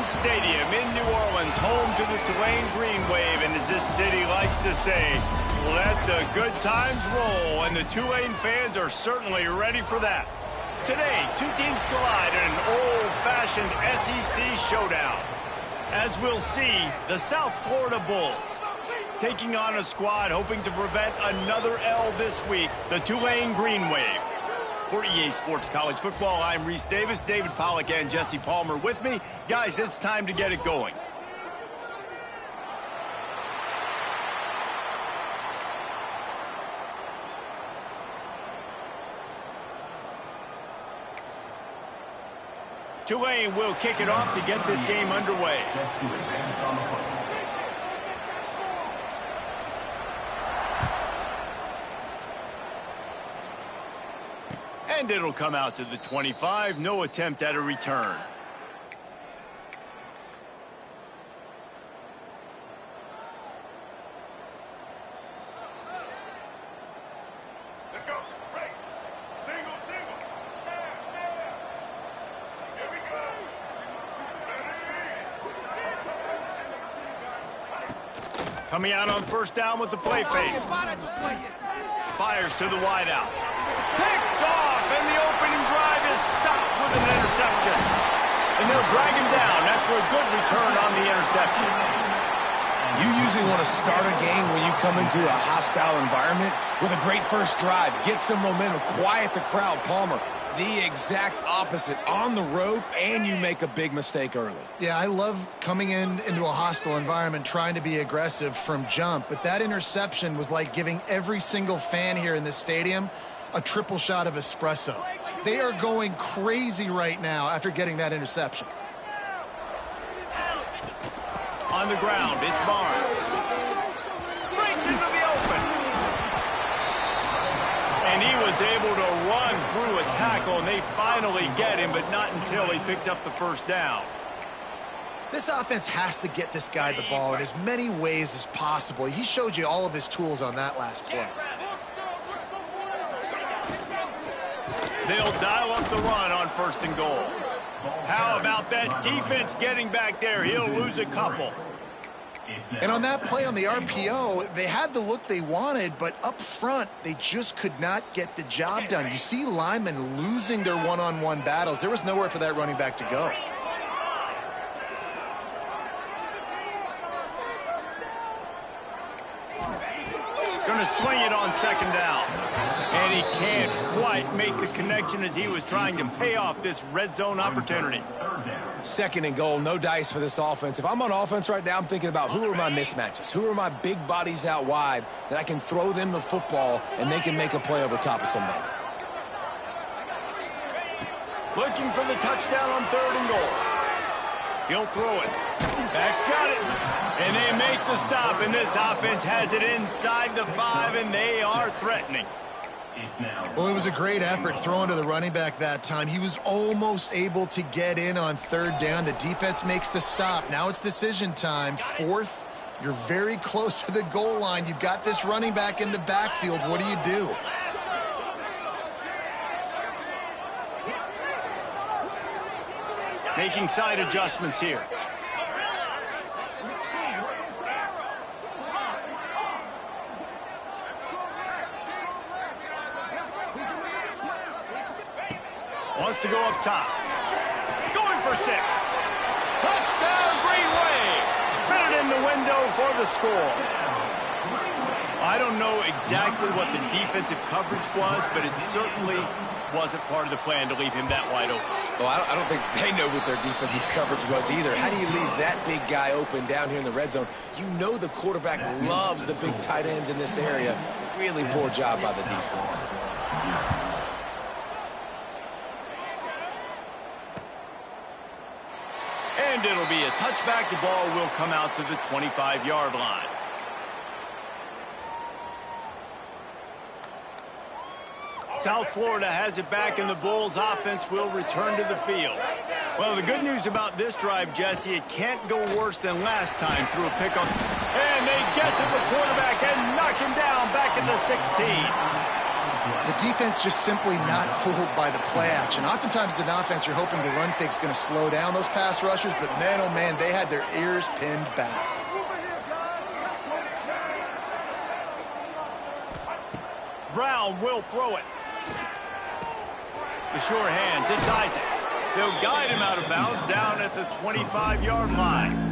Stadium in New Orleans, home to the Tulane Green Wave, and as this city likes to say, let the good times roll, and the Tulane fans are certainly ready for that. Today, two teams collide in an old-fashioned SEC showdown. As we'll see, the South Florida Bulls taking on a squad hoping to prevent another L this week, the Tulane Green Wave. For EA Sports College Football, I'm Reese Davis, David Pollack, and Jesse Palmer with me. Guys, it's time to get it going. Tulane will kick it off to get this game underway. And it'll come out to the 25. No attempt at a return. Let's go. Break. Single. Here we go. Coming out on first down with the play fake. Fires to the wideout. Picked off, and the opening drive is stopped with an interception. And they'll drag him down after a good return on the interception. You usually want to start a game when you come into a hostile environment with a great first drive. Get some momentum, quiet the crowd. Palmer, the exact opposite. On the road, and you make a big mistake early. Yeah, I love coming into a hostile environment, trying to be aggressive from jump. But that interception was like giving every single fan here in this stadium a triple shot of espresso. They are going crazy right now after getting that interception. On the ground, it's Barnes. Breaks into the open. And he was able to run through a tackle, and they finally get him, but not until he picks up the first down. This offense has to get this guy the ball in as many ways as possible. He showed you all of his tools on that last play. They'll dial up the run on first and goal. How about that defense getting back there? He'll lose a couple. And on that play on the RPO, they had the look they wanted, but up front, they just could not get the job done. You see linemen losing their one-on-one battles. There was nowhere for that running back to go. Going to swing it on second down. And he can't quite make the connection as he was trying to pay off this red zone opportunity. Second and goal, no dice for this offense. If I'm on offense right now, I'm thinking about who are my mismatches? Who are my big bodies out wide that I can throw them the football and they can make a play over top of somebody. Looking for the touchdown on third and goal. He'll throw it. Back's got it. And they make the stop, and this offense has it inside the 5, and they are threatening. Well, it was a great effort throwing to the running back that time. He was almost able to get in on third down. The defense makes the stop. Now it's decision time. Fourth, you're very close to the goal line. You've got this running back in the backfield. What do? Making side adjustments here. Wants to go up top. Going for 6. Touchdown, Green Wave. Fitted in the window for the score. I don't know exactly what the defensive coverage was, but it certainly wasn't part of the plan to leave him that wide open. Well, I don't think they know what their defensive coverage was either. How do you leave that big guy open down here in the red zone? You know the quarterback loves the big tight ends in this area. Really poor job by the defense. And it'll be a touchback. The ball will come out to the 25-yard line. South Florida has it back, and the Bulls offense will return to the field. Well, the good news about this drive, Jesse, it can't go worse than last time through a pick on. And they get to the quarterback and knock him down back into 16. The defense just simply not fooled by the play action. Oftentimes as an offense, you're hoping the run fake's going to slow down those pass rushers, but man, oh man, they had their ears pinned back. Brown will throw it. The sure hands, it's Isaac. They'll guide him out of bounds down at the 25-yard line.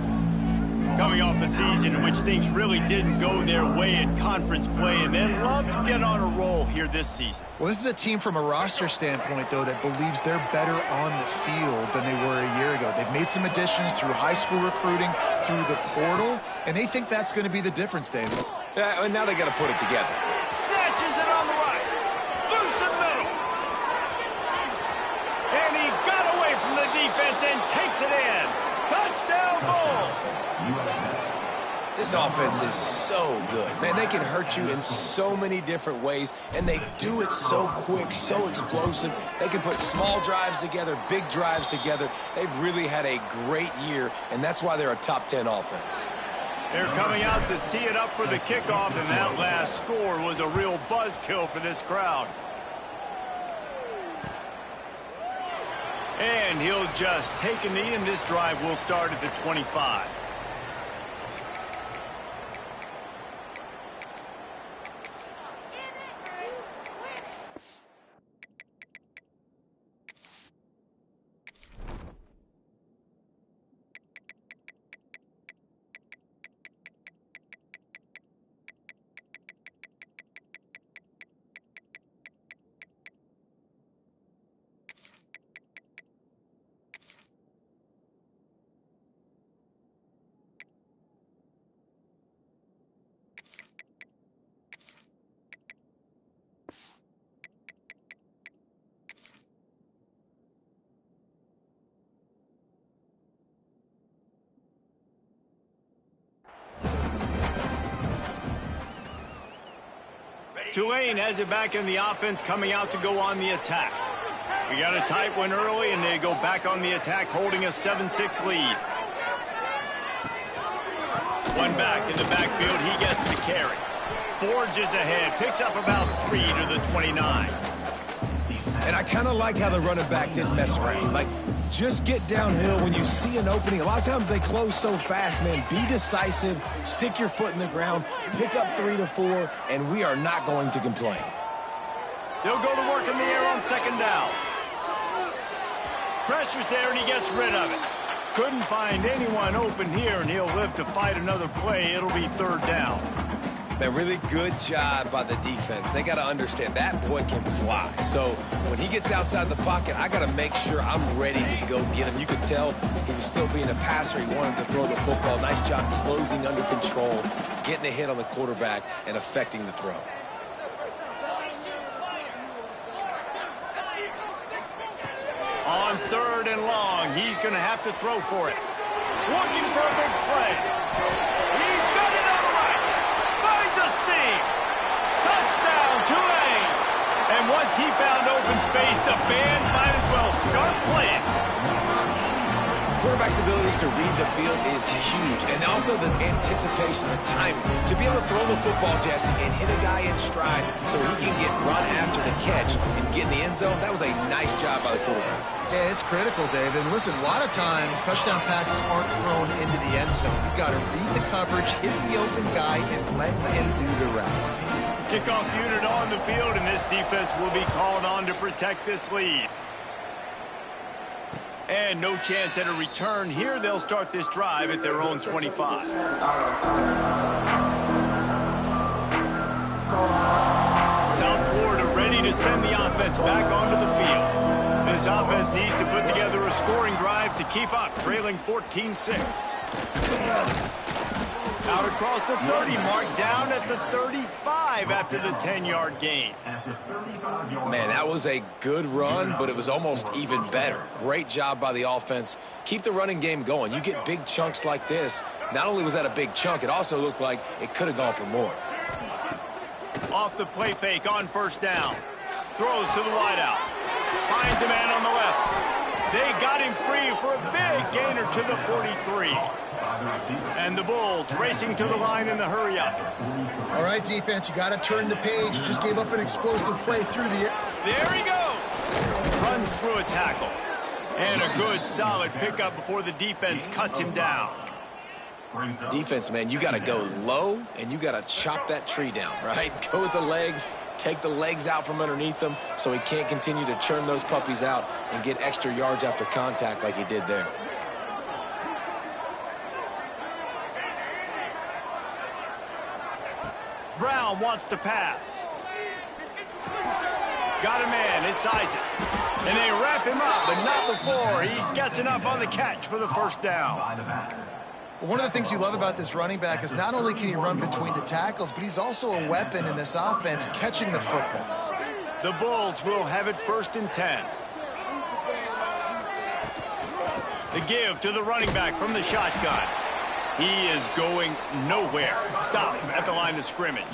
Coming off a season in which things really didn't go their way in conference play, and they'd love to get on a roll here this season. Well, this is a team from a roster standpoint, though, that believes they're better on the field than they were a year ago. They've made some additions through high school recruiting, through the portal, and they think that's going to be the difference, David. Yeah, and now they got to put it together. Snatches it on the right. Loose in the middle. And he got away from the defense and takes it in. Touchdown Bulls. This offense is so good. Man, they can hurt you in so many different ways, and they do it so quick, so explosive. They can put small drives together, big drives together. They've really had a great year, and that's why they're a top 10 offense. They're coming out to tee it up for the kickoff, and that last score was a real buzzkill for this crowd. And he'll just take a knee, and this drive will start at the 25. Tulane has it back in the offense, coming out to go on the attack. We got a tight one early, and they go back on the attack, holding a 7-6 lead. One back in the backfield. He gets the carry. Forges ahead. Picks up about 3 to the 29. And I kind of like how the running back didn't mess around. Like, just get downhill when you see an opening. A lot of times they close so fast, man. Be decisive, stick your foot in the ground, pick up 3 to 4, and we are not going to complain. They'll go to work in the air on second down. Pressure's there, and he gets rid of it. Couldn't find anyone open here, and he'll live to fight another play. It'll be third down. A really good job by the defense. They got to understand that boy can fly. So when he gets outside the pocket, I got to make sure I'm ready to go get him. You could tell he was still being a passer. He wanted to throw the football. Nice job closing under control, getting a hit on the quarterback, and affecting the throw. On third and long, he's going to have to throw for it. Looking for a big play. He's got it on the right. Finds a seam. Touchdown, Tulane. And once he found open space, the band might as well start playing. Quarterback's abilities to read the field is huge, and also the anticipation, the timing. To be able to throw the football, Jesse, and hit a guy in stride so he can get run after the catch and get in the end zone, that was a nice job by the quarterback. Yeah, it's critical, David. And listen, a lot of times touchdown passes aren't thrown into the end zone. You've got to read the coverage, hit the open guy, and let him do the rest. Kickoff unit on the field, and this defense will be called on to protect this lead. And no chance at a return here. They'll start this drive at their own 25. South Florida ready to send the offense back onto the field. This offense needs to put together a scoring drive to keep up, trailing 14-6. Out across the 30 mark, down at the 35 after the 10-yard gain. Man, that was a good run, but it was almost even better. Great job by the offense. Keep the running game going. You get big chunks like this. Not only was that a big chunk, it also looked like it could have gone for more. Off the play fake on first down. Throws to the wideout. Finds a man on the left. They got him free for a big gainer to the 43. And the Bulls racing to the line in the hurry-up. All right, defense, you got to turn the page. Just gave up an explosive play through the air. There he goes. Runs through a tackle. And a good, solid pickup before the defense cuts him down. Defense, man, you got to go low, and you got to chop that tree down, right? Go with the legs, take the legs out from underneath them so he can't continue to churn those puppies out and get extra yards after contact like he did there. Brown wants to pass. Got a man, it's Isaac. And they wrap him up, but not before he gets enough on the catch for the first down. Well, one of the things you love about this running back is not only can he run between the tackles, but he's also a weapon in this offense catching the football. The Bulls will have it 1st and 10. The give to the running back from the shotgun. He is going nowhere. Stop at the line of scrimmage.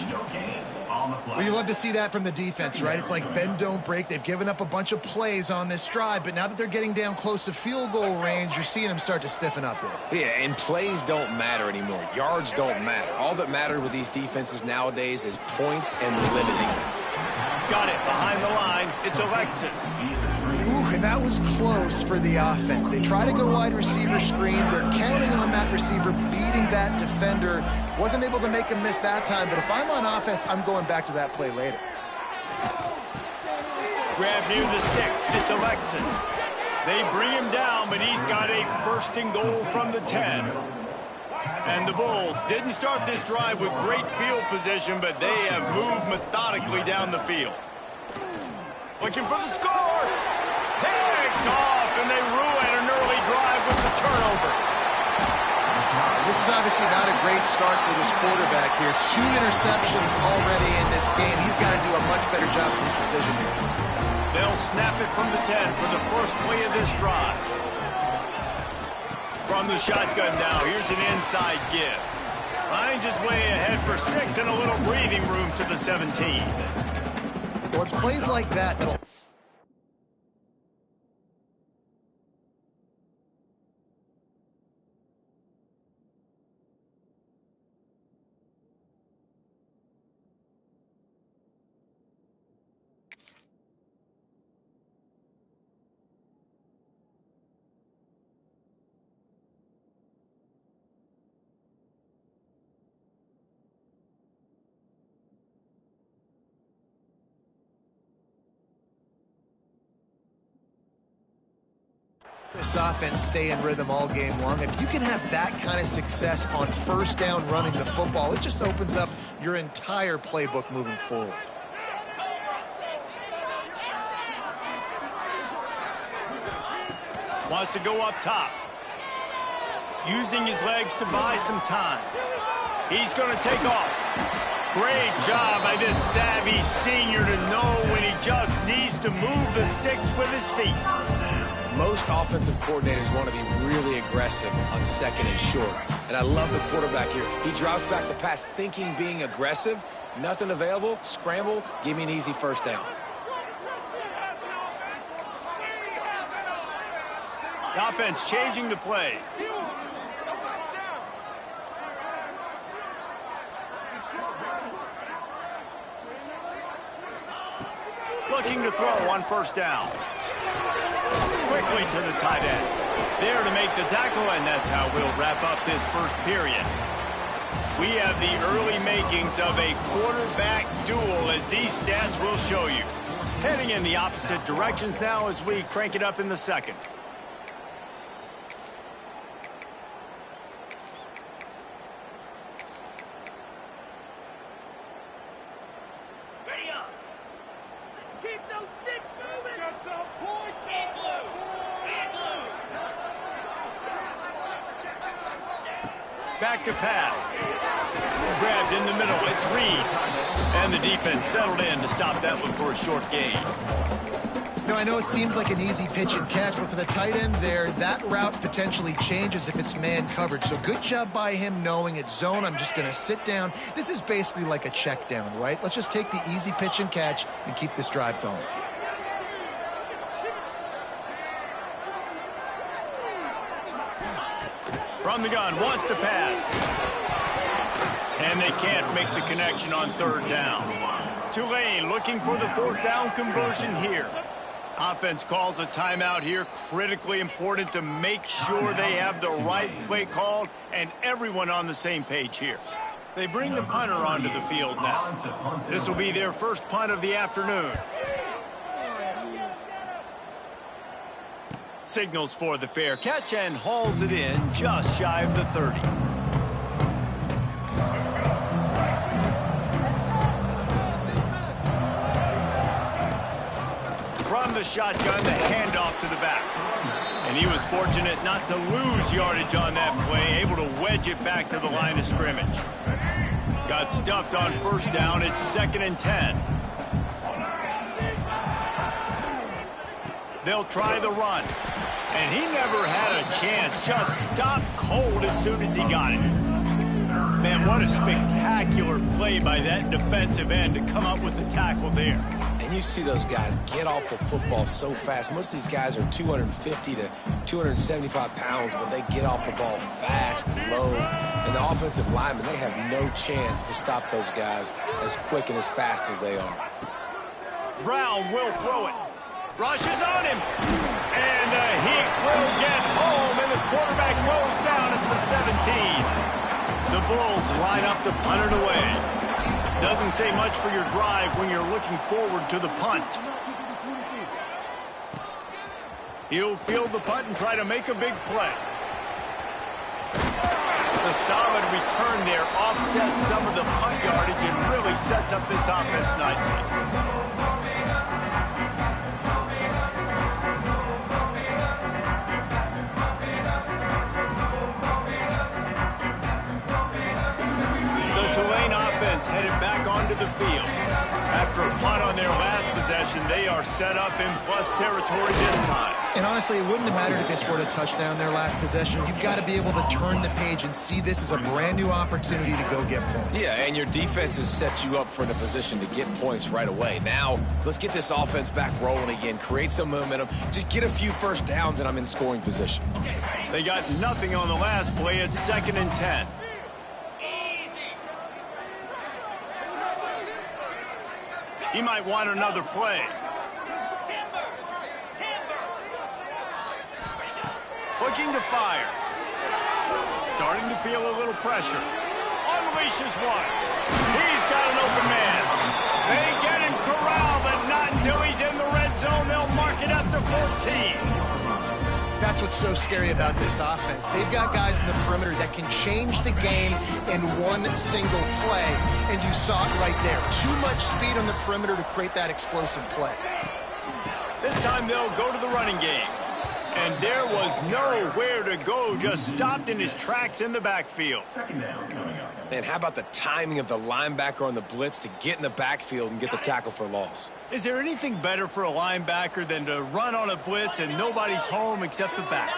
Well, you love to see that from the defense, right? It's like bend, don't break. They've given up a bunch of plays on this drive, but now that they're getting down close to field goal range, you're seeing them start to stiffen up there. Yeah, and plays don't matter anymore. Yards don't matter. All that matters with these defenses nowadays is points and limiting them. Got it behind the line. It's Alexis. Ooh, and that was close for the offense. They try to go wide receiver screen. They're counting on that receiver beating that defender. Wasn't able to make him miss that time, but if I'm on offense, I'm going back to that play later. Grab near the sticks. It's Alexis. They bring him down, but he's got a 1st and goal from the 10. And the Bulls didn't start this drive with great field position, but they have moved methodically down the field. Looking for the score. Picked off, and they ruin an early drive with the turnover. This is obviously not a great start for this quarterback here. 2 interceptions already in this game. He's got to do a much better job with his decision here. They'll snap it from the 10 for the first play of this drive. From the shotgun now, here's an inside give. Finds his way ahead for 6 and a little breathing room to the 17. Well, it's plays like that that'll... This offense stay in rhythm all game long. If you can have that kind of success on 1st down running the football, it just opens up your entire playbook moving forward. Wants to go up top. Using his legs to buy some time. He's going to take off. Great job by this savvy senior to know when he just needs to move the sticks with his feet. Most offensive coordinators want to be really aggressive on 2nd and short. And I love the quarterback here. He drops back the pass thinking being aggressive. Nothing available. Scramble. Give me an easy 1st down. The offense changing the play. Looking to throw on 1st down. Quickly to the tight end. There to make the tackle, and that's how we'll wrap up this 1st period. We have the early makings of a quarterback duel, as these stats will show you. Heading in the opposite directions now as we crank it up in the 2nd. Back to pass. Grabbed in the middle. It's Reed. And the defense settled in to stop that one for a short gain. Now, I know it seems like an easy pitch and catch, but for the tight end there, that route potentially changes if it's man coverage. So good job by him knowing it's zone. I'm just going to sit down. This is basically like a check down, right? Let's just take the easy pitch and catch and keep this drive going. From the gun, wants to pass. And they can't make the connection on third down. Tulane looking for the fourth down conversion here. Offense calls a timeout here. Critically important to make sure they have the right play called and everyone on the same page here. They bring the punter onto the field now. This will be their first punt of the afternoon. Signals for the fair catch and hauls it in just shy of the 30. From the shotgun, the handoff to the back. And he was fortunate not to lose yardage on that play, able to wedge it back to the line of scrimmage. Got stuffed on first down. It's 2nd and 10. They'll try the run. And he never had a chance. Just stopped cold as soon as he got it. Man, what a spectacular play by that defensive end to come up with the tackle there. And you see those guys get off the football so fast. Most of these guys are 250 to 275 pounds, but they get off the ball fast, low. And the offensive linemen, they have no chance to stop those guys as quick and as fast as they are. Brown will throw it. Rushes on him. And the heat will get home, and the quarterback goes down at the 17. The Bulls line up to punt it away. Doesn't say much for your drive when you're looking forward to the punt. He'll field the punt and try to make a big play. The solid return there offsets some of the punt yardage and really sets up this offense nicely. Headed back onto the field. After a punt on their last possession, they are set up in plus territory this time. And honestly, it wouldn't have mattered if they scored a touchdown their last possession. You've got to be able to turn the page and see this as a brand new opportunity to go get points. Yeah, and your defense has set you up for the position to get points right away. Now, let's get this offense back rolling again, create some momentum, just get a few first downs, and I'm in scoring position. They got nothing on the last play. It's 2nd and 10. He might want another play. Looking to fire. Starting to feel a little pressure. Unleashes one. He's got an open man. They get him corralled, but not until he's in the red zone. They'll mark it up to 14. That's what's so scary about this offense. They've got guys in the perimeter that can change the game in one single play, and you saw it right there. Too much speed on the perimeter to create that explosive play. This time they'll go to the running game. And there was nowhere to go, just stopped in his tracks in the backfield. And how about the timing of the linebacker on the blitz to get in the backfield and get the tackle for loss? Is there anything better for a linebacker than to run on a blitz and nobody's home except the back?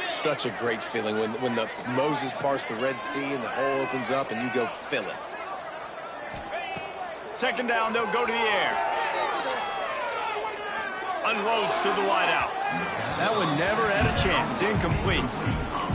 Such a great feeling when the Moses parts the Red Sea and the hole opens up and you go fill it. 2nd down, they'll go to the air. Unloads to the wideout. That one never had a chance. Incomplete.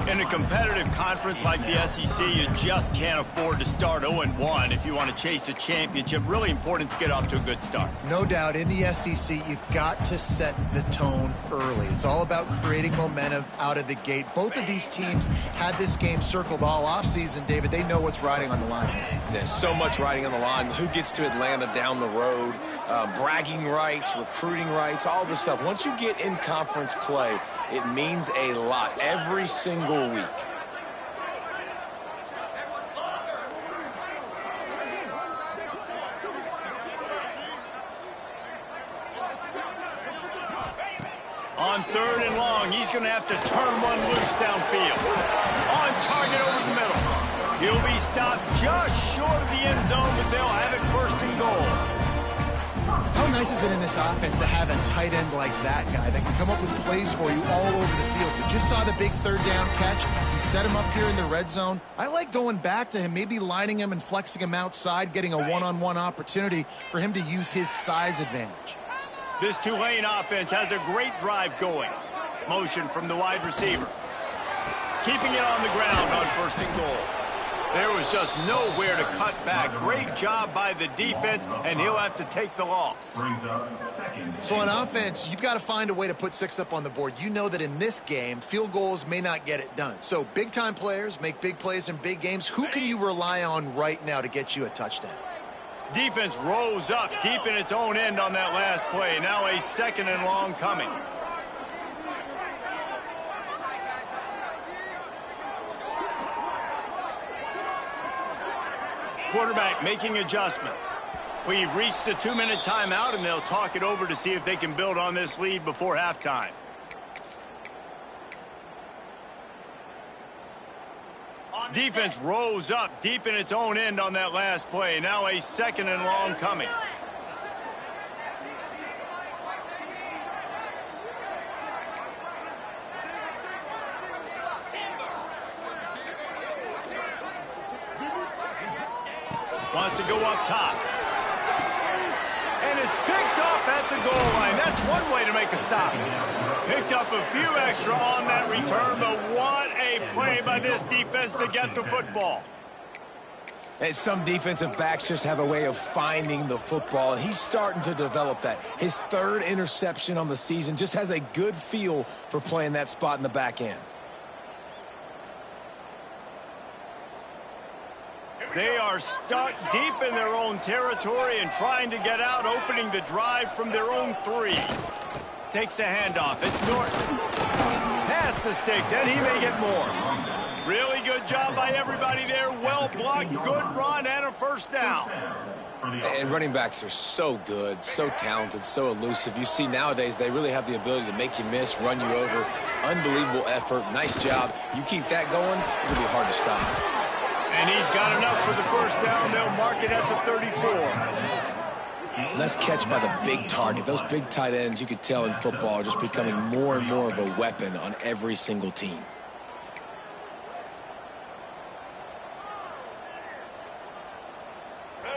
In a competitive conference like the SEC, you just can't afford to start 0-1 if you want to chase a championship. Really important to get off to a good start. No doubt, in the SEC, you've got to set the tone early. It's all about creating momentum out of the gate. Both of these teams had this game circled all offseason, David. They know what's riding on the line. There's so much riding on the line. Who gets to Atlanta down the road? Bragging rights, recruiting rights, all this stuff. Once you get in conference play, it means a lot every single week. On 3rd and long, he's going to have to turn one loose downfield. On target over the middle. He'll be stopped just short of the end zone, but they'll have it 1st and goal. How nice is it in this offense to have a tight end like that guy that can come up with plays for you all over the field? We just saw the big 3rd down catch. He set him up here in the red zone. I like going back to him, maybe lining him and flexing him outside, getting a one-on-one opportunity for him to use his size advantage. This Tulane offense has a great drive going. Motion from the wide receiver. keeping it on the ground on 1st and goal. There was just nowhere to cut back. Great job by the defense, and he'll have to take the loss. So on offense, you've got to find a way to put 6 up on the board. You know that in this game, field goals may not get it done. So big-time players make big plays in big games. Who can you rely on right now to get you a touchdown? Defense rose up deep in its own end on that last play. Now a 2nd and long coming. Quarterback making adjustments. We've reached the 2-minute timeout, and they'll talk it over to see if they can build on this lead before halftime. Defense rose up deep in its own end on that last play. Now a 2nd and long coming. Wants to go up top. And it's picked off at the goal line. That's one way to make a stop. Picked up a few extra on that return, but what a play by this defense to get the football. And some defensive backs just have a way of finding the football, and he's starting to develop that. His 3rd interception on the season, just has a good feel for playing that spot in the back end. They are stuck deep in their own territory and trying to get out, opening the drive from their own 3. Takes the handoff. It's Norton. Past the sticks, and he may get more. Really good job by everybody there. Well blocked, good run, and a 1st down. And running backs are so good, so talented, so elusive. You see nowadays they really have the ability to make you miss, run you over. Unbelievable effort. Nice job. You keep that going, it'll be hard to stop. And he's got enough for the 1st down. They'll mark it at the 34. Nice catch by the big target. Those big tight ends, you could tell in football, are just becoming more and more of a weapon on every single team.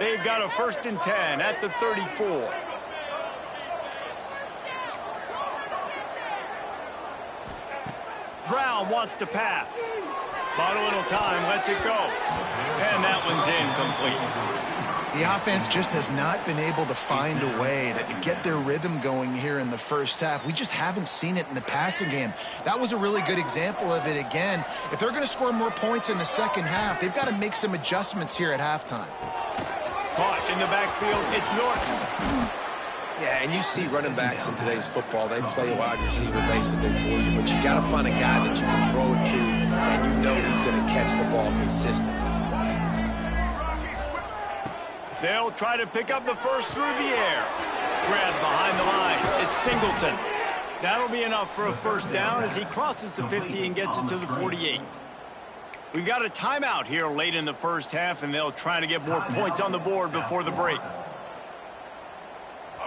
They've got a 1st and 10 at the 34. Brown wants to pass. Bought a little time, lets it go. And that one's incomplete. The offense just has not been able to find a way to get their rhythm going here in the 1st half. We just haven't seen it in the passing game. That was a really good example of it again. If they're going to score more points in the 2nd half, they've got to make some adjustments here at halftime. Caught in the backfield, it's Norton. Yeah, and you see running backs in today's football, they play wide receiver basically for you, but you got to find a guy that you can throw it to, and you know he's going to catch the ball consistently. They'll try to pick up the 1st through the air. Grabbed behind the line. It's Singleton. That'll be enough for a 1st down as he crosses the 50 and gets it to the 48. We've got a timeout here late in the 1st half, and they'll try to get more points on the board before the break.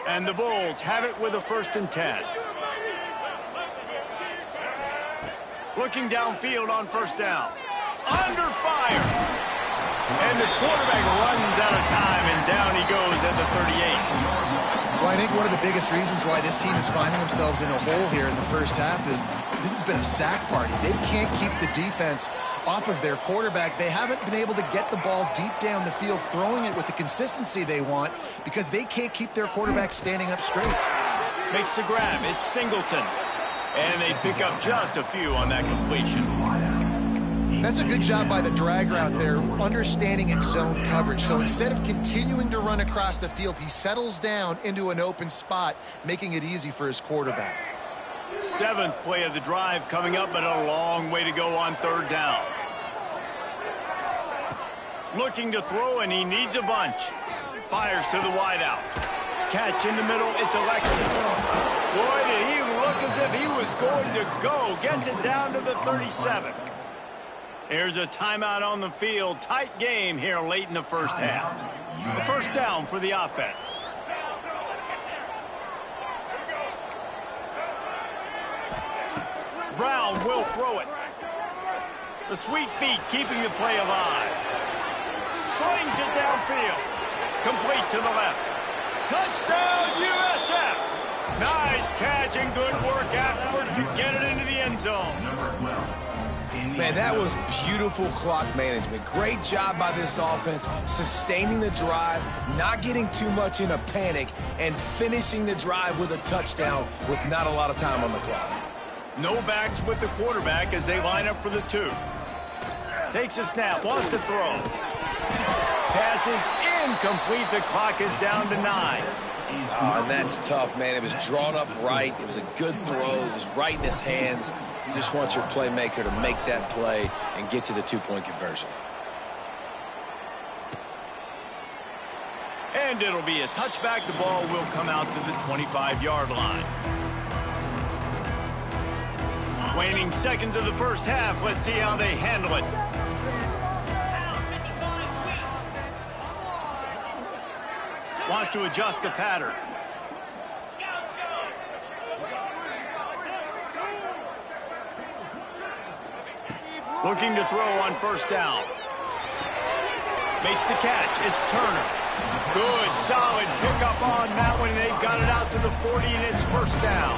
And the Bulls have it with a 1st and 10. Looking downfield on 1st down. Under fire. And the quarterback runs out of time, and down he goes at the 38. Well, I think one of the biggest reasons why this team is finding themselves in a hole here in the 1st half is this has been a sack party. They can't keep the defense off of their quarterback. They haven't been able to get the ball deep down the field, throwing it with the consistency they want because they can't keep their quarterback standing up straight. Makes the grab. It's Singleton. And they pick up just a few on that completion. That's a good job by the drag route there, understanding its zone coverage. So instead of continuing to run across the field, he settles down into an open spot, making it easy for his quarterback. 7th play of the drive coming up, but a long way to go on 3rd down. Looking to throw, and he needs a bunch. Fires to the wideout. Catch in the middle, it's Alexis. Boy, did he look as if he was going to go. Gets it down to the 37. Here's a timeout on the field. Tight game here late in the 1st half. A 1st down for the offense. Brown will throw it. The sweet feet keeping the play alive. Slings it downfield. Complete to the left. Touchdown, USF. Nice catch and good work afterwards to get it into the end zone. Man, that was beautiful clock management. Great job by this offense, sustaining the drive, not getting too much in a panic, and finishing the drive with a touchdown with not a lot of time on the clock. No backs with the quarterback as they line up for the 2. Takes a snap, wants to throw. Pass is incomplete. The clock is down to 9. Oh, and that's tough, man. It was drawn up right. It was a good throw. It was right in his hands. You just want your playmaker to make that play and get to the 2-point conversion. And it'll be a touchback. The ball will come out to the 25-yard line. Waning seconds of the first half. Let's see how they handle it. Wants to adjust the pattern. Looking to throw on first down. Makes the catch. It's Turner. Good, solid pickup on that one. They've got it out to the 40, and it's first down.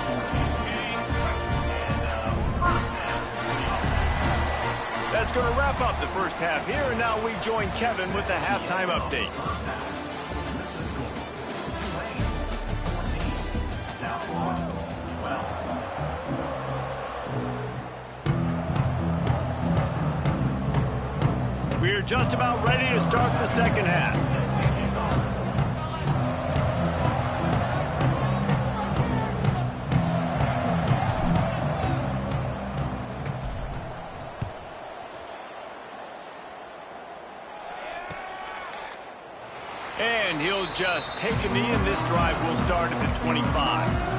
That's going to wrap up the first half here, and now we join Kevin with the halftime update. We're just about ready to start the second half. And he'll just take a knee, and this drive will start at the 25.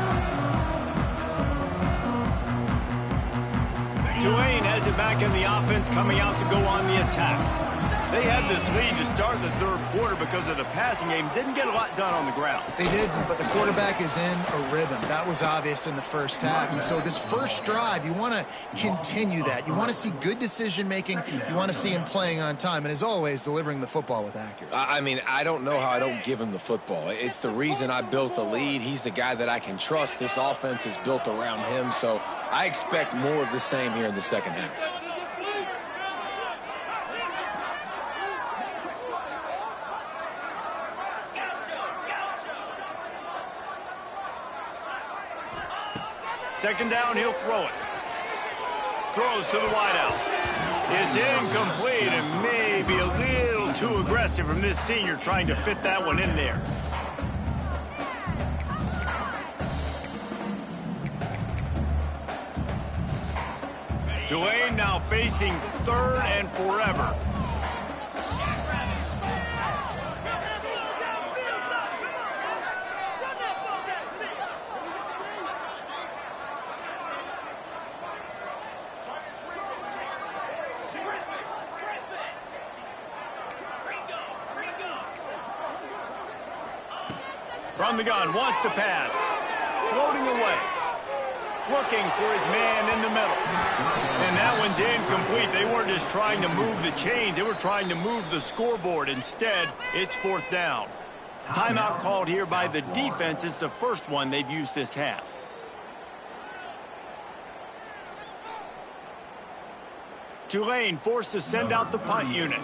Tulane has it back in the offense, coming out to go on the attack. They had this lead to start the third quarter because of the passing game. Didn't get a lot done on the ground. They did, but the quarterback is in a rhythm. That was obvious in the first half. And so this first drive, you want to continue that. You want to see good decision-making. You want to see him playing on time. And as always, delivering the football with accuracy. I mean, I don't know how I don't give him the football. It's the reason I built the lead. He's the guy that I can trust. This offense is built around him. So I expect more of the same here in the second half. Second down, he'll throw it. Throws to the wideout. It's incomplete and maybe a little too aggressive from this senior trying to fit that one in there. Tulane now facing third and forever. From the gun, wants to pass. Floating away. Looking for his man in the middle. And that one's incomplete. They weren't just trying to move the chains. They were trying to move the scoreboard. Instead, it's fourth down. Timeout called here by the defense. It's the first one they've used this half. Tulane forced to send out the punt unit.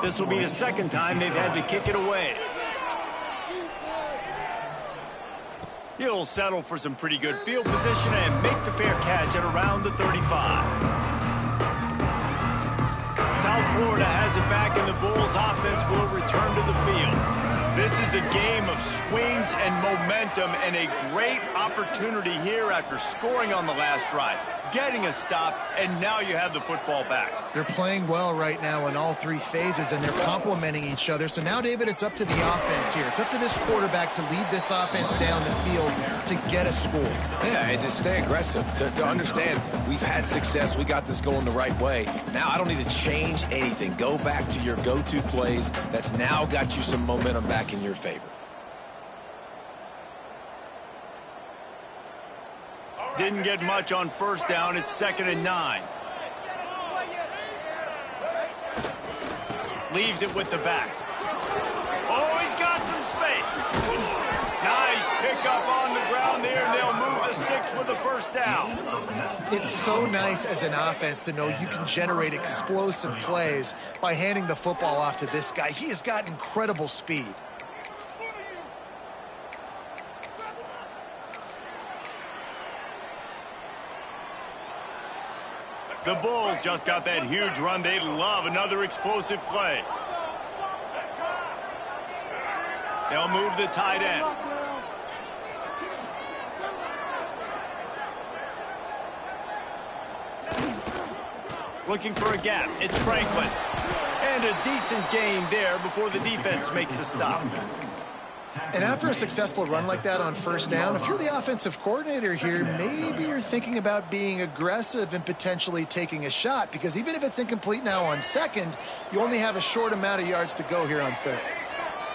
This will be the second time they've had to kick it away. He'll settle for some pretty good field position and make the fair catch at around the 35. South Florida has it back, and the Bulls offense will return to the field. This is a game of swings and momentum, and a great opportunity here after scoring on the last drive, getting a stop, and now you have the football back. They're playing well right now in all three phases, and they're complementing each other. So now, David, it's up to the offense here. It's up to this quarterback to lead this offense down the field to get a score. Yeah, and to stay aggressive, to understand we've had success. We got this going the right way. Now I don't need to change anything. Go back to your go-to plays. That's now got you some momentum back in your favor. Didn't get much on first down. It's 2nd and 9. Leaves it with the back. Oh, he's got some space. Nice pickup on the ground there, and they'll move the sticks defense with a first down. It's so nice as an offense to know you can generate explosive plays by handing the football off to this guy. He has got incredible speed. The Bulls just got that huge run. They love another explosive play. They'll move the tight end. Looking for a gap. It's Franklin. And a decent gain there before the defense makes the stop. And after a successful run like that on first down, if you're the offensive coordinator here, maybe you're thinking about being aggressive and potentially taking a shot, because even if it's incomplete now on second, you only have a short amount of yards to go here on third.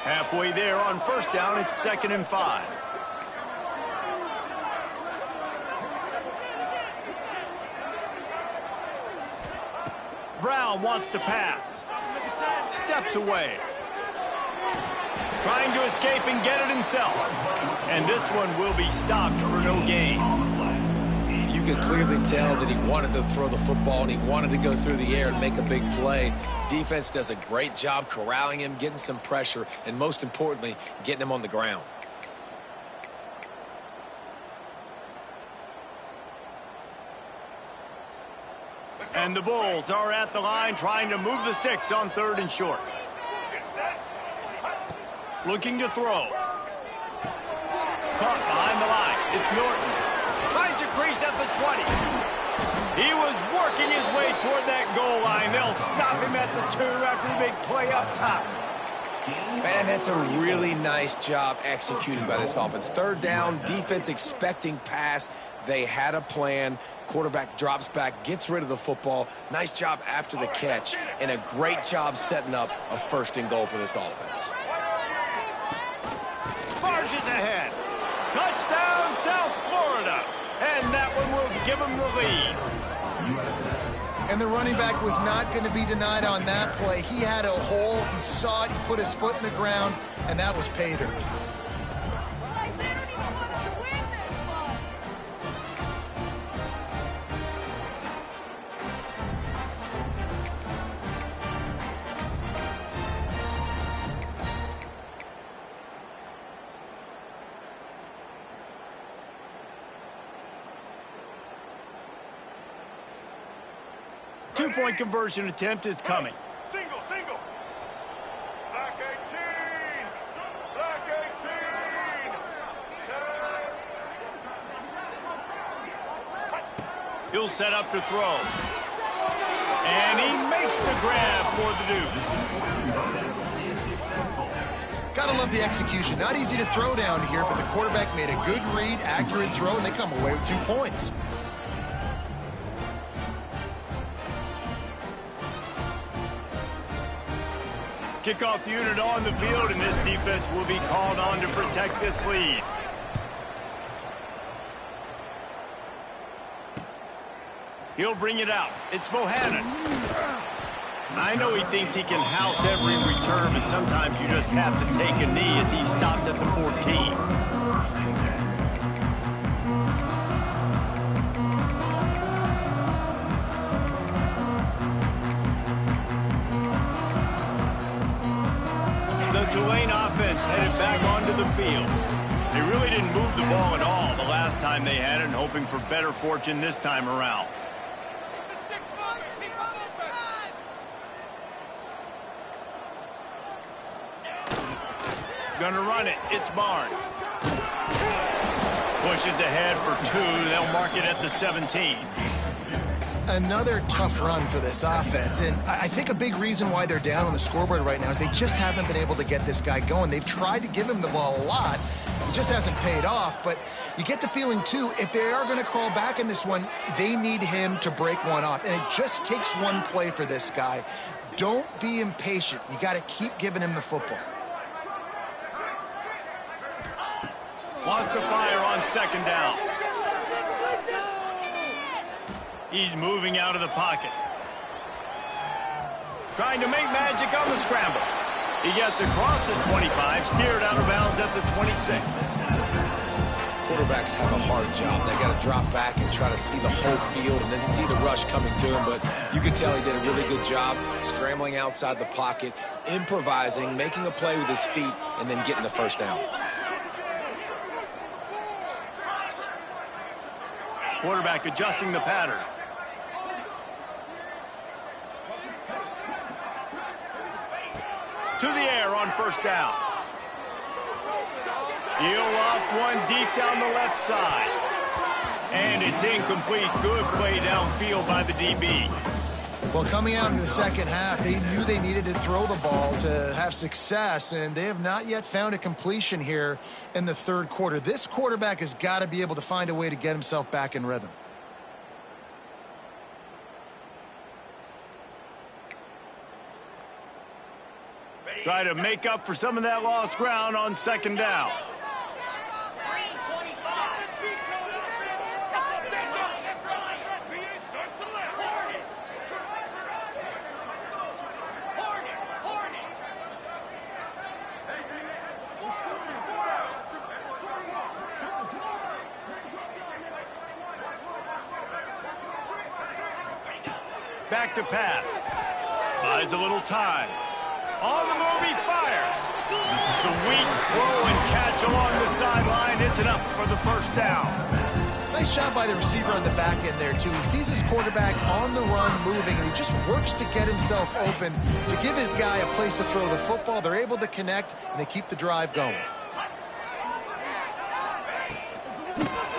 Halfway there on first down, it's 2nd and 5. Brown wants to pass. Steps away. Trying to escape and get it himself. And this one will be stopped for no gain. You could clearly tell that he wanted to throw the football and he wanted to go through the air and make a big play. Defense does a great job corralling him, getting some pressure, and most importantly, getting him on the ground. And the Bulls are at the line trying to move the sticks on 3rd and short. Looking to throw. Caught behind the line. It's Norton. Finds a crease at the 20. He was working his way toward that goal line. They'll stop him at the 2 after the big play up top. Man, that's a really nice job executing by this offense. 3rd down, defense expecting pass. They had a plan. Quarterback drops back, gets rid of the football. Nice job after the catch, and a great job setting up a 1st and goal for this offense. Barges ahead. Touchdown, South Florida. And that one will give them the lead. And the running back was not going to be denied on that play. He had a hole. He saw it. He put his foot in the ground, and that was pay dirt. 2-point conversion attempt is coming. Single. Black 18. Black 18. He'll set up to throw. And he makes the grab for the deuce. Gotta love the execution. Not easy to throw down here, but the quarterback made a good read, accurate throw, and they come away with 2 points. Kickoff unit on the field, and this defense will be called on to protect this lead. He'll bring it out. It's Bohannon. I know he thinks he can house every return, but sometimes you just have to take a knee as he stopped at the 14. Tulane offense headed back onto the field. They really didn't move the ball at all the last time they had it, and hoping for better fortune this time around. Gonna run it. It's Barnes. Pushes ahead for 2. They'll mark it at the 17. Another tough run for this offense, and I think a big reason why they're down on the scoreboard right now is they just haven't been able to get this guy going. They've tried to give him the ball a lot. It just hasn't paid off, but you get the feeling, too, if they are going to crawl back in this one, they need him to break one off, and it just takes one play for this guy. Don't be impatient. You got to keep giving him the football. Lost the fire on 2nd down. He's moving out of the pocket. Trying to make magic on the scramble. He gets across the 25, steered out of bounds at the 26. quarterbacks have a hard job. They got to drop back and try to see the whole field and then see the rush coming to him. But you can tell he did a really good job scrambling outside the pocket, improvising, making a play with his feet, and then getting the first down. Quarterback adjusting the pattern. To the air on first down. He'll loft one deep down the left side. And it's incomplete. Good play downfield by the DB. Well, coming out in the second half, they knew they needed to throw the ball to have success, and they have not yet found a completion here in the third quarter. This quarterback has got to be able to find a way to get himself back in rhythm. Try to make up for some of that lost ground on second down. Back to pass. Buys a little time. On the move, he fires. Sweet throw and catch along the sideline. It's enough for the first down. Nice job by the receiver on the back end there, too. He sees his quarterback on the run moving, and he just works to get himself open to give his guy a place to throw the football. They're able to connect, and they keep the drive going.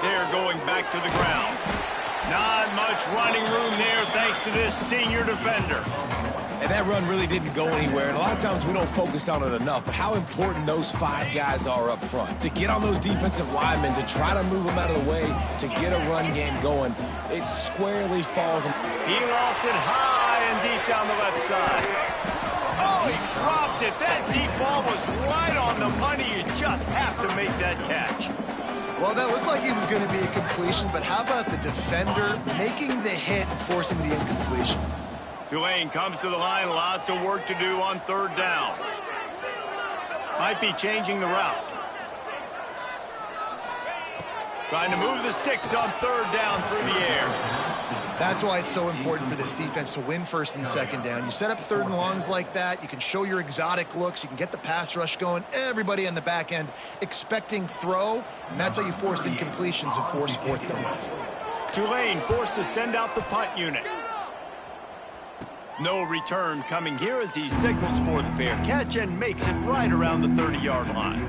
They're going back to the ground. Not much running room there thanks to this senior defender. And that run really didn't go anywhere, and a lot of times we don't focus on it enough, but how important those 5 guys are up front. To get on those defensive linemen, to try to move them out of the way, to get a run game going, it squarely falls. He lost it high and deep down the left side. Oh, he dropped it. That deep ball was right on the money. You just have to make that catch. Well, that looked like it was going to be a completion, but how about the defender making the hit and forcing the incompletion? Tulane comes to the line. Lots of work to do on third down. Might be changing the route. Trying to move the sticks on third down through the air. That's why it's so important for this defense to win first and second down. You set up third and longs like that. You can show your exotic looks. You can get the pass rush going. Everybody on the back end expecting throw, and that's how you force incompletions and force fourth downs. Tulane forced to send out the punt unit. No return coming here as he signals for the fair catch and makes it right around the 30-yard line.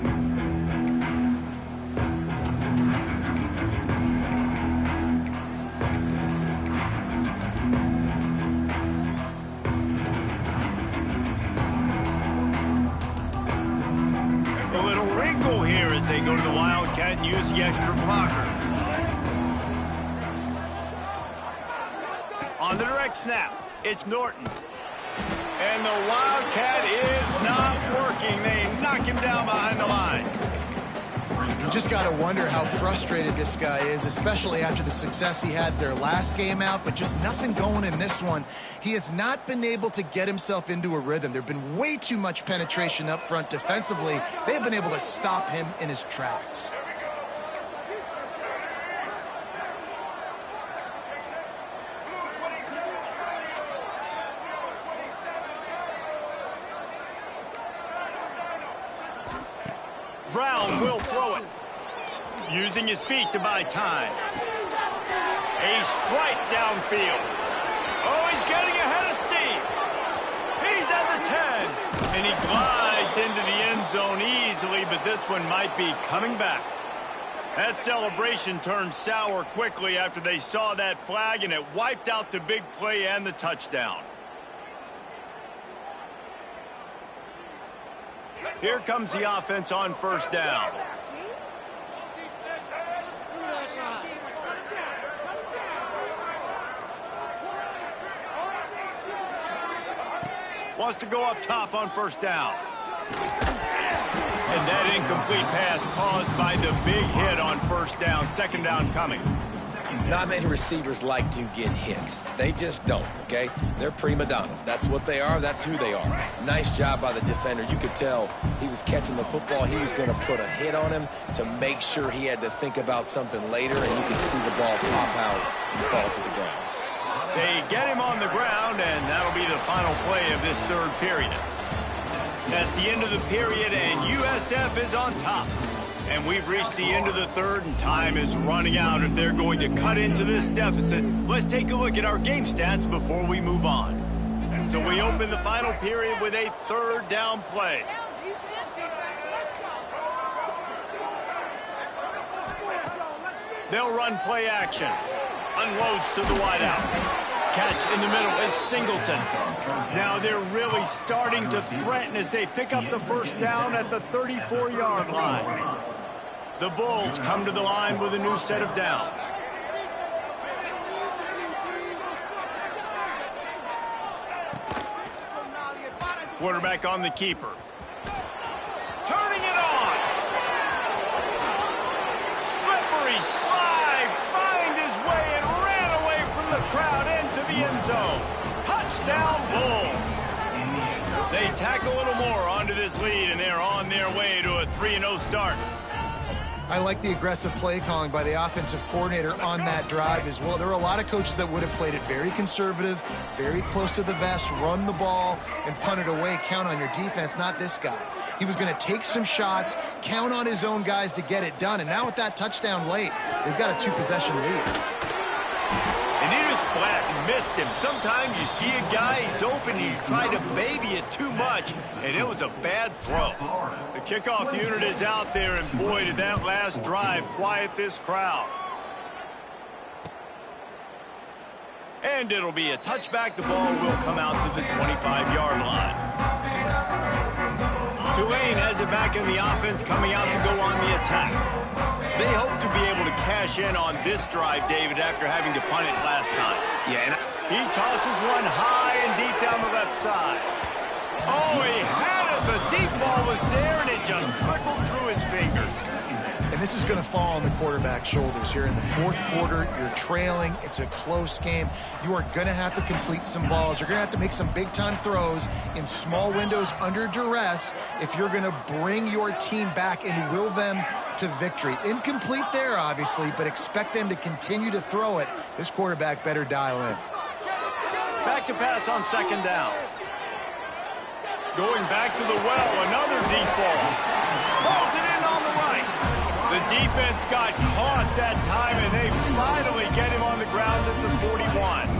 A little wrinkle here as they go to the Wildcat and use the extra blocker. On the direct snap. It's Norton. And the Wildcat is not working. They knock him down behind the line. You just got to wonder how frustrated this guy is, especially after the success he had their last game out, but just nothing going in this one. He has not been able to get himself into a rhythm. There have been way too much penetration up front defensively. They've been able to stop him in his tracks. Brown will throw it. Using his feet to buy time. A strike downfield. Oh, he's getting ahead of steam. He's at the 10. And he glides into the end zone easily, but this one might be coming back. That celebration turned sour quickly after they saw that flag, and it wiped out the big play and the touchdown. Here comes the offense on first down. Wants to go up top on first down. And that incomplete pass caused by the big hit on first down. Second down coming. Not many receivers like to get hit. They just don't, okay? They're prima donnas. That's what they are. That's who they are. Nice job by the defender. You could tell he was catching the football. He was going to put a hit on him to make sure he had to think about something later, and you could see the ball pop out and fall to the ground. They get him on the ground, and that'll be the final play of this third period. That's the end of the period, and USF is on top. And we've reached the end of the third, and time is running out if they're going to cut into this deficit. Let's take a look at our game stats before we move on. So we open the final period with a third down play. They'll run play action. Unloads to the wideout. Catch in the middle, it's Singleton. Now they're really starting to threaten as they pick up the first down at the 34-yard line. The Bulls come to the line with a new set of downs. Quarterback on the keeper. Turning it on. Slippery slide. Find his way and ran away from the crowd into the end zone. Touchdown Bulls. They tack a little more onto this lead, and they're on their way to a 3-0 start. I like the aggressive play calling by the offensive coordinator on that drive as well. There were a lot of coaches that would have played it very conservative, very close to the vest, run the ball, and punt it away. Count on your defense, not this guy. He was going to take some shots, count on his own guys to get it done. And now with that touchdown late, they've got a 2-possession lead. And he was flat and missed him. Sometimes you see a guy, he's open, and you try to baby it too much, and it was a bad throw. The kickoff unit is out there, and boy, did that last drive quiet this crowd. And it'll be a touchback. The ball will come out to the 25-yard line. Tulane has it back in the offense, coming out to go on the attack. They hope to be able to cash in on this drive, David, after having to punt it last time. Yeah, and he tosses one high and deep down the left side. Oh, he had it. The deep ball was there, and it just trickled through his fingers. And this is going to fall on the quarterback's shoulders here in the fourth quarter. You're trailing. It's a close game. You are going to have to complete some balls. You're going to have to make some big-time throws in small windows under duress if you're going to bring your team back and will them to victory. Incomplete there, obviously, but expect them to continue to throw it. This quarterback better dial in. Back to pass on second down. Going back to the well, another deep ball. Balls it in on the right. The defense got caught that time, and they finally get him on the ground at the 41.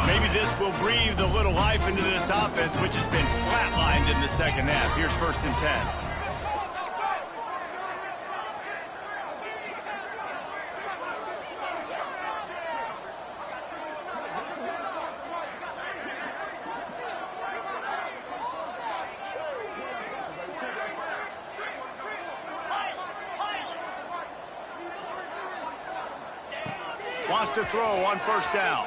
Maybe this will breathe a little life into this offense, which has been flatlined in the second half. Here's 1st and 10. Wants to throw on first down.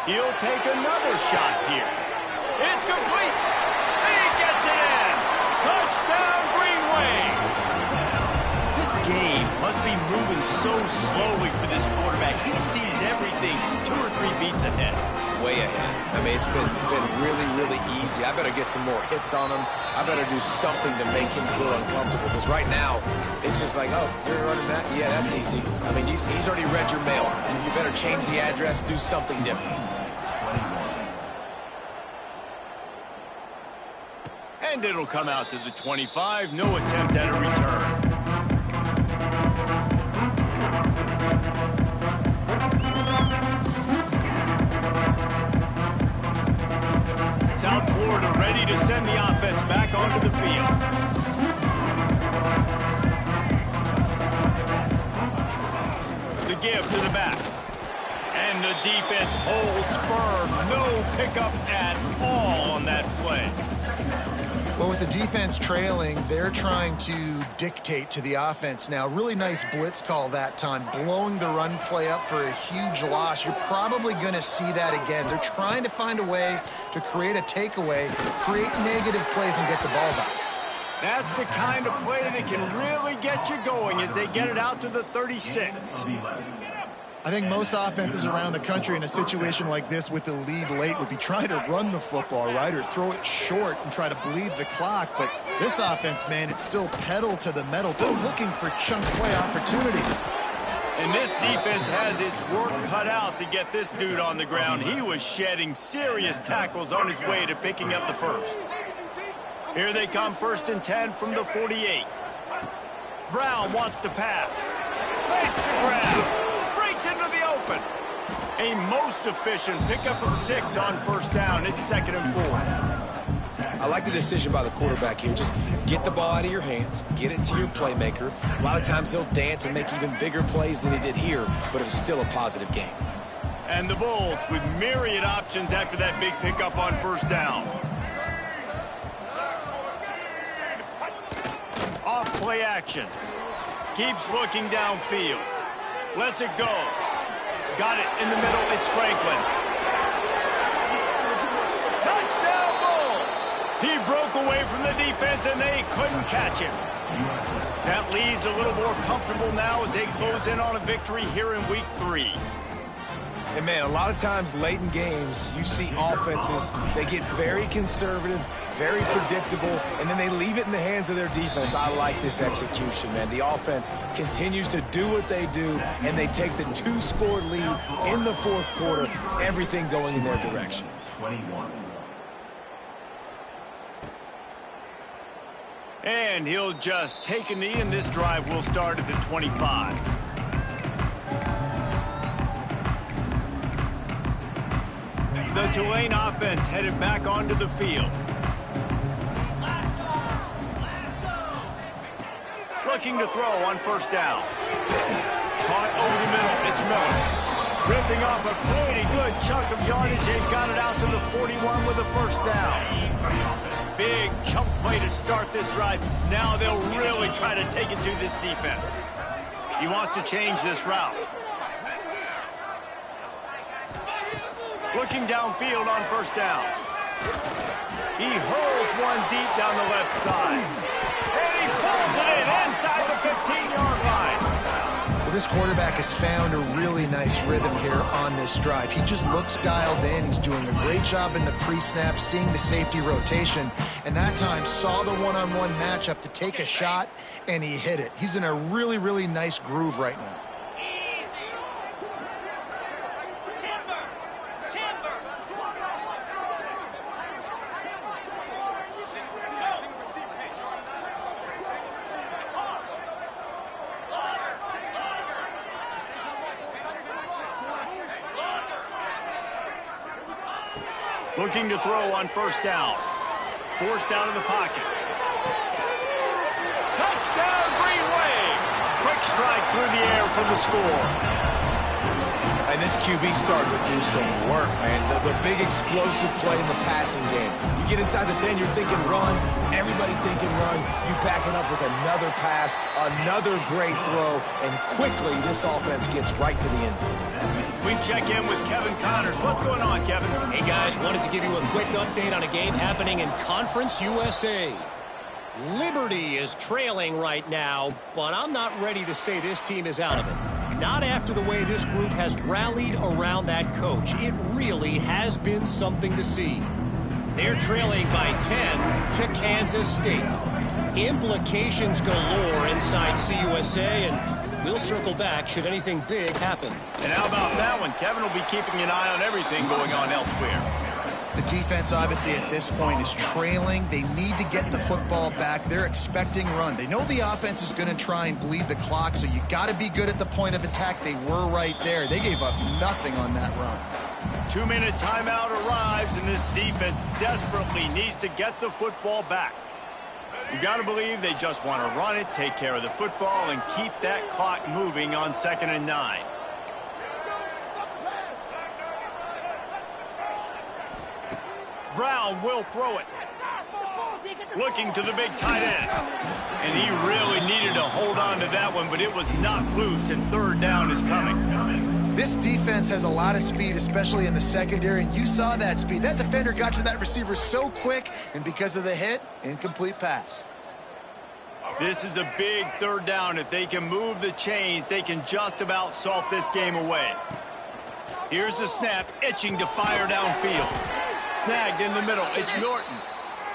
He'll take another shot here. It's complete. He gets it in. Touchdown, Green Wave. This game must be moving so slowly for this quarterback. He sees everything 2 or 3 beats ahead. Way ahead. I mean, it's been really, really easy. I better get some more hits on him. I better do something to make him feel uncomfortable, because right now, it's just like, oh, you're running that? Yeah, that's easy. I mean, he's already read your mail. You better change the address, do something different. And it'll come out to the 25. No attempt at a return. South Florida ready to send the offense back onto the field. The give to the back. And the defense holds firm. No pickup at all on that play. Well, with the defense trailing, they're trying to dictate to the offense now. Really nice blitz call that time, blowing the run play up for a huge loss. You're probably going to see that again. They're trying to find a way to create a takeaway, create negative plays, and get the ball back. That's the kind of play that can really get you going as they get it out to the 36. I think most offenses around the country in a situation like this with the lead late would be trying to run the football, right, or throw it short and try to bleed the clock. But this offense, man, it's still pedal to the metal. They're looking for chunk play opportunities. And this defense has its work cut out to get this dude on the ground. He was shedding serious tackles on his way to picking up the first. Here they come, 1st and 10 from the 48. Brown wants to pass. Makes the grab. Breaks into the open. A most efficient pickup of 6 on 1st down. It's 2nd and 4. I like the decision by the quarterback here. Just get the ball out of your hands, get it to your playmaker. A lot of times he'll dance and make even bigger plays than he did here, but it was still a positive game. And the Bulls with myriad options after that big pickup on 1st down. Off play action. Keeps looking downfield. Lets it go. Got it in the middle. It's Franklin. Touchdown Bulls! He broke away from the defense and they couldn't catch him. That leads a little more comfortable now as they close in on a victory here in week 3. And, man, a lot of times late in games, you see offenses, they get very conservative, very predictable, and then they leave it in the hands of their defense. I like this execution, man. The offense continues to do what they do, and they take the 2-score lead in the 4th quarter, everything going in their direction. 21. And he'll just take a knee, and this drive will start at the 25. The Tulane offense headed back onto the field. Looking to throw on 1st down. Caught over the middle. It's Miller. Ripping off a pretty good chunk of yardage. They've got it out to the 41 with a 1st down. Big chunk play to start this drive. Now they'll really try to take it to this defense. He wants to change this route. Looking downfield on 1st down. He hurls one deep down the left side. And he pulls it in inside the 15-yard line. Well, this quarterback has found a really nice rhythm here on this drive. He just looks dialed in. He's doing a great job in the pre-snap, seeing the safety rotation, and that time saw the one-on-one matchup to take a shot, and he hit it. He's in a really, really nice groove right now. Looking to throw on 1st down. Forced out of the pocket. Touchdown, Green Wave! Quick strike through the air for the score. And this QB starting to do some work, man. The big explosive play in the passing game. You get inside the 10, you're thinking run. Everybody thinking run. You back it up with another pass, another great throw, and quickly this offense gets right to the end zone. We check in with Kevin Connors. What's going on, Kevin? Hey, guys, wanted to give you a quick update on a game happening in Conference USA. Liberty is trailing right now, but I'm not ready to say this team is out of it. Not after the way this group has rallied around that coach. It really has been something to see. They're trailing by 10 to Kansas State. Implications galore inside CUSA, and we'll circle back should anything big happen. And how about that one? Kevin will be keeping an eye on everything going on elsewhere. The defense, obviously, at this point is trailing. They need to get the football back. They're expecting run. They know the offense is going to try and bleed the clock, so you got to be good at the point of attack. They were right there. They gave up nothing on that run. 2-minute timeout arrives, and this defense desperately needs to get the football back. You got to believe they just want to run it, take care of the football, and keep that clock moving on 2nd and 9. Brown will throw it. Looking to the big tight end. And he really needed to hold on to that one, but it was knocked loose, and 3rd down is coming. This defense has a lot of speed, especially in the secondary, and you saw that speed. That defender got to that receiver so quick, and because of the hit, incomplete pass. This is a big third down. If they can move the chains, they can just about solve this game away. Here's the snap, itching to fire downfield. Snagged in the middle. It's Norton.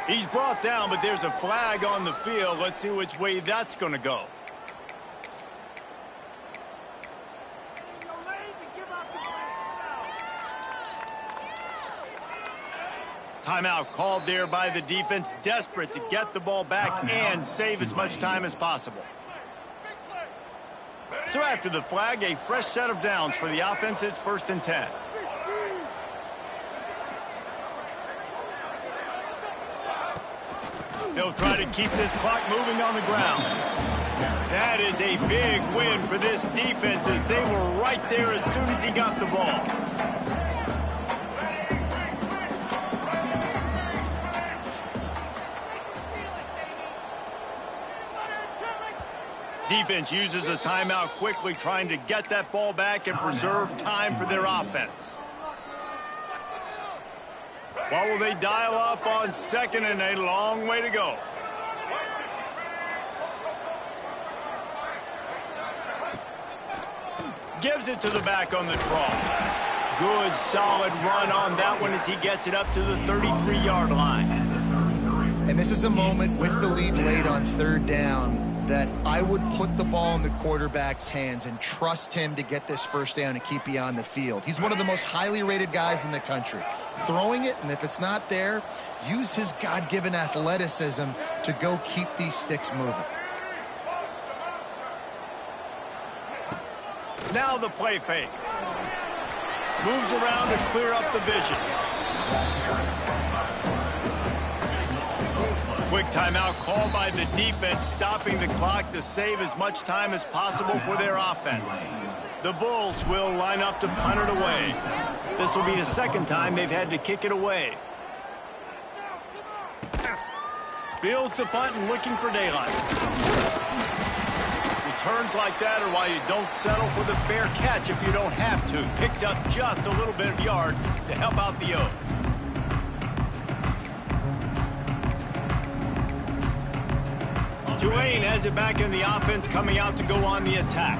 He's brought down, but there's a flag on the field. Let's see which way that's going to go. Timeout called there by the defense, desperate to get the ball back and save as much time as possible. So after the flag, a fresh set of downs for the offense. It's 1st and 10. They'll try to keep this clock moving on the ground. That is a big win for this defense as they were right there as soon as he got the ball. Defense uses a timeout quickly, trying to get that ball back and preserve time for their offense. What will they dial up on 2nd and a long way to go? Gives it to the back on the draw. Good, solid run on that one as he gets it up to the 33-yard line. And this is a moment with the lead late on 3rd down that I would put the ball in the quarterback's hands and trust him to get this 1st down and keep you on the field. He's one of the most highly rated guys in the country. Throwing it, and if it's not there, use his God-given athleticism to go keep these sticks moving. Now the play fake. Moves around to clear up the vision. Quick timeout called by the defense, stopping the clock to save as much time as possible for their offense. The Bulls will line up to punt it away. This will be the 2nd time they've had to kick it away. Fields the punt and looking for daylight. Returns like that are why you don't settle for the fair catch if you don't have to. Picks up just a little bit of yards to help out the Oak. Tulane has it back in the offense, coming out to go on the attack.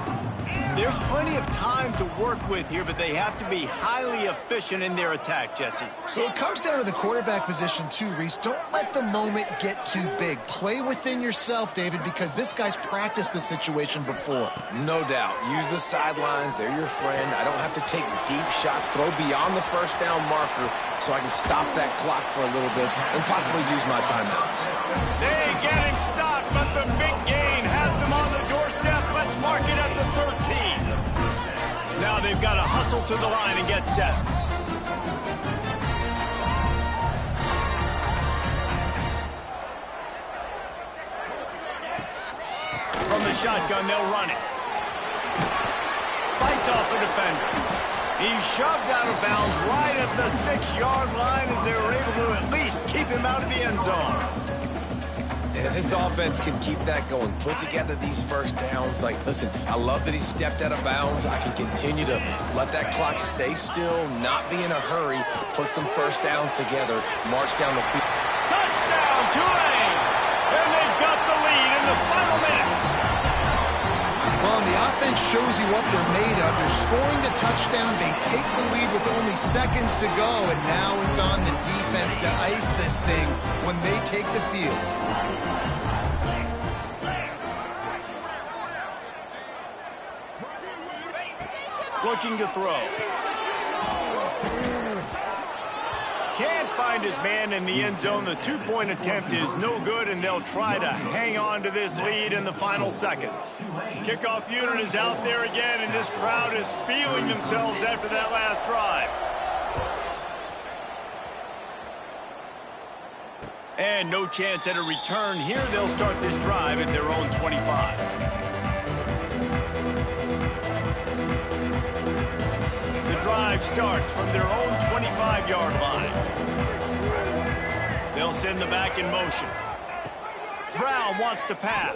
There's plenty of time to work with here, but they have to be highly efficient in their attack, Jesse. So it comes down to the quarterback position too, Reese. Don't let the moment get too big. Play within yourself, David, because this guy's practiced the situation before. No doubt. Use the sidelines. They're your friend. I don't have to take deep shots, throw beyond the 1st down marker so I can stop that clock for a little bit and possibly use my timeouts. They get him stopped, but the big gain has them on the doorstep. Let's mark it at the 13. Now they've got to hustle to the line and get set. From the shotgun, they'll run it. Fights off a defender. He's shoved out of bounds right at the 6-yard line as they were able to at least keep him out of the end zone. And if this offense can keep that going, put together these 1st downs, like, listen, I love that he stepped out of bounds. I can continue to let that clock stay still, not be in a hurry, put some 1st downs together, march down the field. Touchdown, Tulane! And they've got the lead in the final minute. Well, and the offense shows you what they're made of. They're scoring the touchdown. They take the lead with only seconds to go, and now it's on the defense to ice this thing when they take the field. Looking to throw. Can't find his man in the end zone. The 2-point attempt is no good, and they'll try to hang on to this lead in the final seconds. Kickoff unit is out there again, and this crowd is feeling themselves after that last drive. And no chance at a return here. They'll start this drive at their own 25. Drive starts from their own 25-yard line. They'll send the back in motion. Brown wants to pass.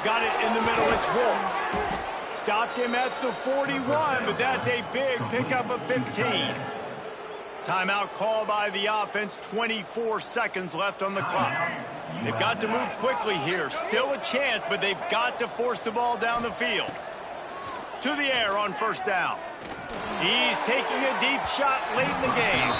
Got it in the middle. It's Wolf. Stopped him at the 41, but that's a big pickup of 15. Timeout called by the offense. 24 seconds left on the clock. They've got to move quickly here. Still a chance, but they've got to force the ball down the field. To the air on first down. He's taking a deep shot late in the game.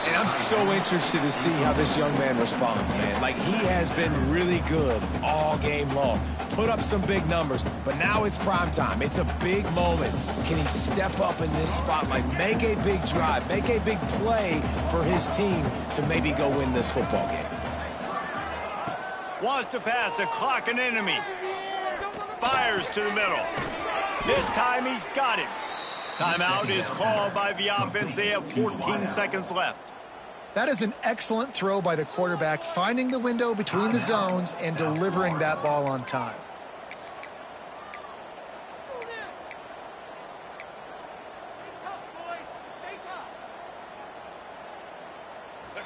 And I'm so interested to see how this young man responds, man. Like, he has been really good all game long. Put up some big numbers, but now it's prime time. It's a big moment. Can he step up in this spotlight, make a big drive, make a big play for his team to maybe go win this football game? Wants to pass, the clock an enemy. Fires to the middle. This time he's got it. Timeout is called by the offense. They have 14 seconds left. That is an excellent throw by the quarterback, finding the window between the zones and delivering that ball on time.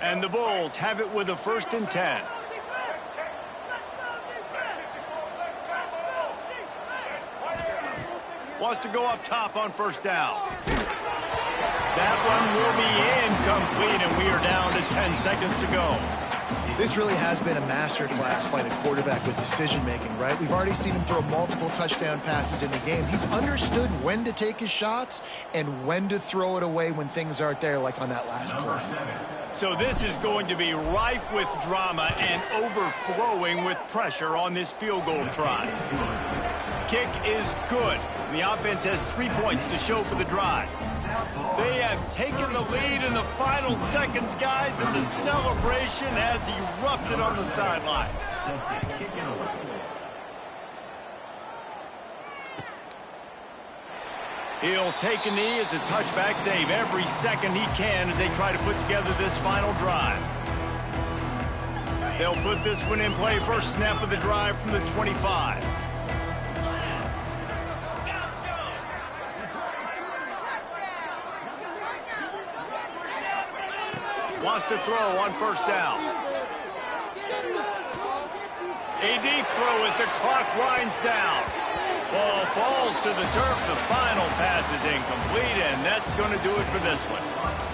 And the Bulls have it with a 1st and 10. Wants to go up top on first down. That one will be incomplete, and we are down to 10 seconds to go. This really has been a masterclass by the quarterback with decision-making, right? We've already seen him throw multiple touchdown passes in the game. He's understood when to take his shots and when to throw it away when things aren't there, like on that last play. So this is going to be rife with drama and overflowing with pressure on this field goal try. Kick is good. The offense has 3 points to show for the drive. They have taken the lead in the final seconds, guys, and the celebration has erupted on the sideline. He'll take a knee as a touchback, save every second he can as they try to put together this final drive. They'll put this one in play. First snap of the drive from the 25. Wants to throw on first down. A deep throw as the clock winds down. Ball falls to the turf. The final pass is incomplete, and that's going to do it for this one.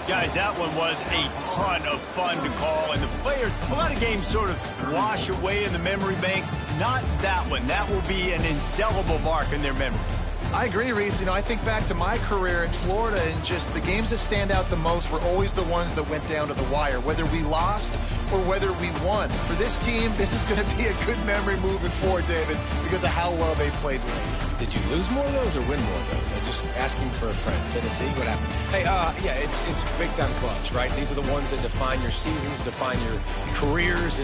Guys, that one was a ton of fun to call, and the players, a lot of games sort of wash away in the memory bank. Not that one. That will be an indelible mark in their memories. I agree, Reese. You know, I think back to my career in Florida, and just the games that stand out the most were always the ones that went down to the wire, whether we lost or whether we won. For this team, this is going to be a good memory moving forward, David, because of how well they played late. Did you lose more of those or win more of those? I'm just asking for a friend. Tennessee, what happened? Hey, yeah, it's big-time clutch, right? These are the ones that define your seasons, define your careers.